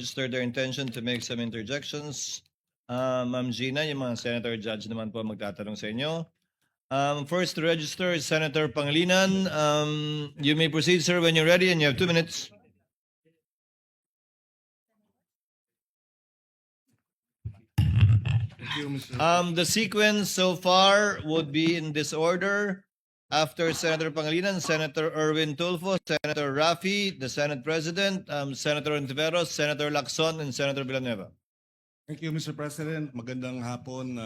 registered their intention to make some interjections. Ma'am Gina, yung mga senator judge naman po magtatanong sa inyo. First to register is Senator Pangilinan. You may proceed, sir, when you're ready, and you have 2 minutes. Thank you, Mr. The sequence so far would be in this order. After Senator Pangilinan, Senator Erwin Tulfo, Senator Rafi, the Senate President, Senator Ontiveros, Senator Lacson, and Senator Villanueva. Thank you, Mr. President. Magandang hapon,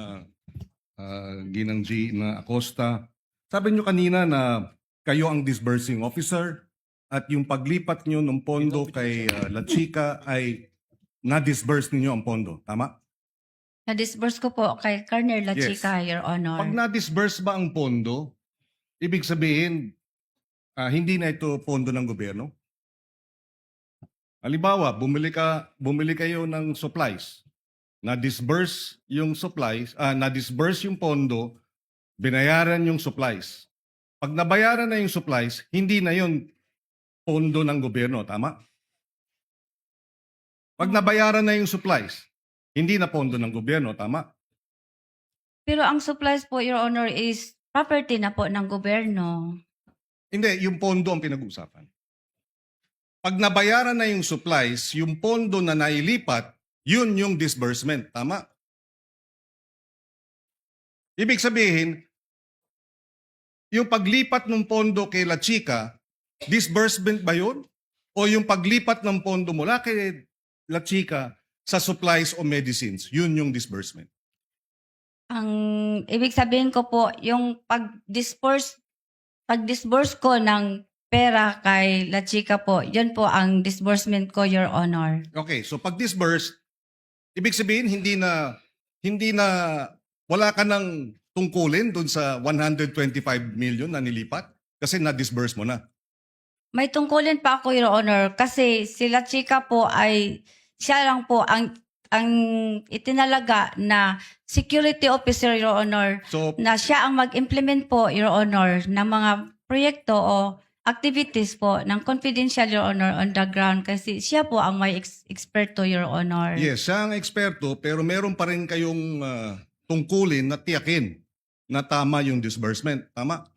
Ginang G. na Acosta. Sabi niyo kanina na kayo ang disbursing officer at yung paglipat niyo ng pondo kay La Chica ay na-disburse ninyo ang pondo. Tama? Na-disburse ko po kay Colonel La Yes. Chica, Your Honor. Pag na-disburse ba ang pondo, ibig sabihin, hindi na ito pondo ng gobyerno? Halimbawa, bumili kayo ng supplies. Na-disburse yung supplies, na-disburse yung pondo, binayaran yung supplies. Pag nabayaran na yung supplies, hindi na yun pondo ng gobyerno, tama? Pag nabayaran na yung supplies, hindi na pondo ng gobyerno, tama? Pero ang supplies po, Your Honor, is property na po ng gobyerno. Hindi, yung pondo ang pinag-uusapan. Pag nabayaran na yung supplies, yung pondo na nailipat, yun yung disbursement. Tama? Ibig sabihin, yung paglipat ng pondo kay La Chica, disbursement ba yun? O yung paglipat ng pondo mula kay La Chica sa supplies o medicines, yun yung disbursement? Ang ibig sabihin ko po, yung pag-disburse ko ng pera kay La Chica po, yun po ang disbursement ko, Your Honor. Okay, so pag disburse, ibig sabihin hindi na wala ka ng tungkulin dun sa 125 million na nilipat kasi na-disburse mo na. May tungkulin pa ako, Your Honor, kasi si La Chica po ay, siya lang po ang itinalaga na security officer, Your Honor, So na siya ang mag-implement po, Your Honor, ng mga proyekto o activities po ng confidential, Your Honor, on the ground kasi siya po ang may eksperto, Your Honor. yes, siya ang eksperto pero meron pa rin kayong tungkulin na tiyakin na tama yung disbursement. Tama?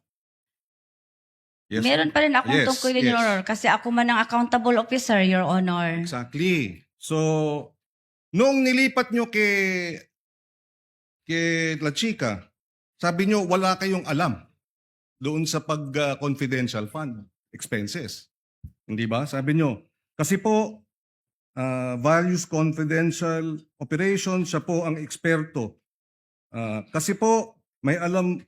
Yes. Meron pa rin akong Yes, tungkulin, yes. Your Honor, kasi ako man ang accountable officer, Your Honor. Exactly. So, nung nilipat nyo kay La Chica, sabi nyo wala kayong alam doon sa pag-confidential fund expenses. Hindi ba? Sabi nyo, kasi po, values confidential operations, siya po ang eksperto. Kasi po, may alam,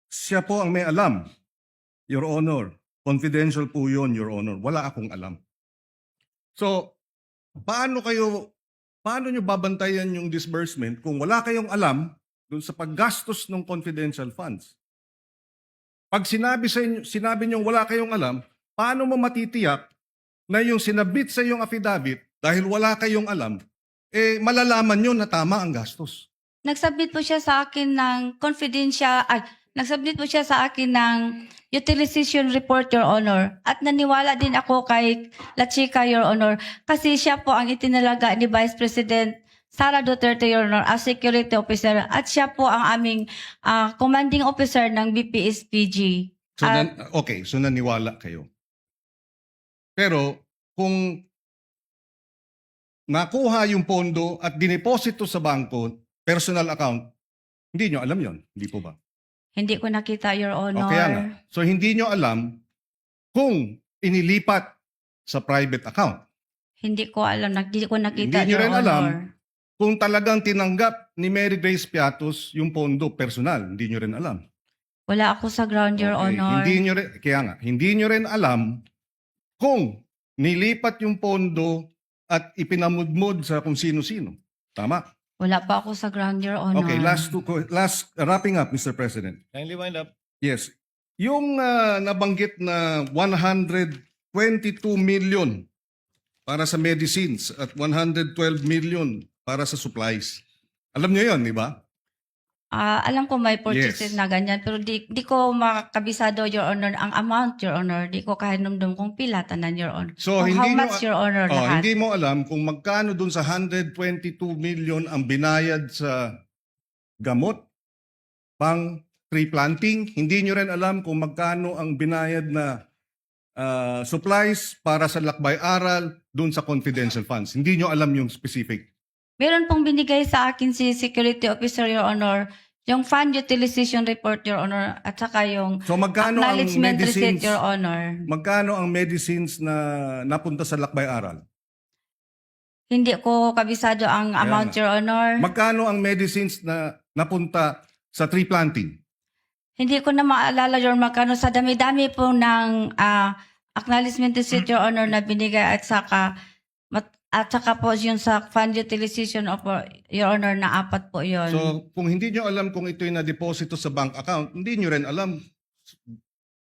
siya po ang may alam, Your Honor. Confidential po yun, Your Honor. Wala akong alam. So, paano nyo babantayan yung disbursement kung wala kayong alam dun sa paggastos ng confidential funds? Pag sinabi nyo wala kayong alam, paano mo matitiyak na yung sinabit sa yung affidavit dahil wala kayong alam, malalaman nyo na tama ang gastos? Nagsubmit po siya sa akin ng nagsubmit po siya sa akin ng utilization report, Your Honor. At naniwala din ako kay La Chica, Your Honor, kasi siya po ang itinalaga ni Vice President Sara Duterte, Your Honor, as security officer. At siya po ang aming commanding officer ng BPSPG. So, okay, so naniwala kayo. Pero kung nakuha yung pondo at dineposito sa bangko, personal account, hindi nyo alam yon, hindi po ba? Hindi ko nakita, Your Honor. Okay nga. So hindi nyo alam kung inilipat sa private account. Hindi ko alam, hindi ko nakita, Hindi nyo Your rin Honor. alam kung talagang tinanggap ni Mary Grace Piatos yung pondo personal. Hindi nyo rin alam. Wala ako sa ground, Your Okay, Honor. Hindi nyo rin alam kung nilipat yung pondo at ipinamudmod sa kung sino-sino. Tama? Wala pa ako sa ground, Your Honor. Okay, last wrapping up, Mr. President. Kindly wind up. Yes. Yung nabanggit na 122 million para sa medicines at 112 million para sa supplies. Alam niyo yon, di ba? Alam ko may purchases Yes. na ganyan, pero di ko makabisado, Your Honor, ang amount, Your Honor. Di ko kahinumdum kung pila tanan, Your Honor. So, Kung hindi how nyo- much, Your Honor, lahat. Hindi mo alam kung magkano dun sa 122 million ang binayad sa gamot pang tree planting. Hindi nyo rin alam kung magkano ang binayad na supplies para sa lakbay-aral dun sa confidential funds. Hindi nyo alam yung specific. Meron pong binigay sa akin si Security Officer, Your Honor, yung fund utilization report, Your Honor, at saka yung So magkano ang acknowledgement receipt, medicines, Your Honor. magkano ang medicines na napunta sa lakbay-aral? Hindi ko kabisado ang Kaya amount, nga. Your Honor. Magkano ang medicines na napunta sa tree planting? Hindi ko na maalala, Your Honor, magkano sa dami-dami po ng acknowledgement receipt, Your Honor, na binigay at saka po yung sa fund utilization of Your Honor na 4 po yon. So kung hindi nyo alam kung ito'y na-deposito sa bank account, hindi nyo rin alam.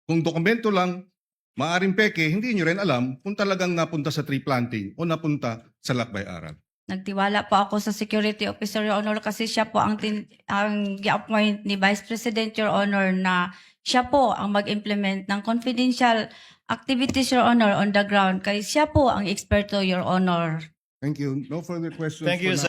Kung dokumento lang, maaring peke, hindi nyo rin alam kung talagang napunta sa tree planting o napunta sa lakbay-aral. Nagtiwala po ako sa Security Officer, Your Honor, kasi siya po ang gi-appoint ni Vice President, Your Honor, na siya po ang mag-implement ng confidential activities, Your Honor, on the ground. Kaya siya po ang eksperto, Your Honor. Thank you. No further questions Thank you, for now.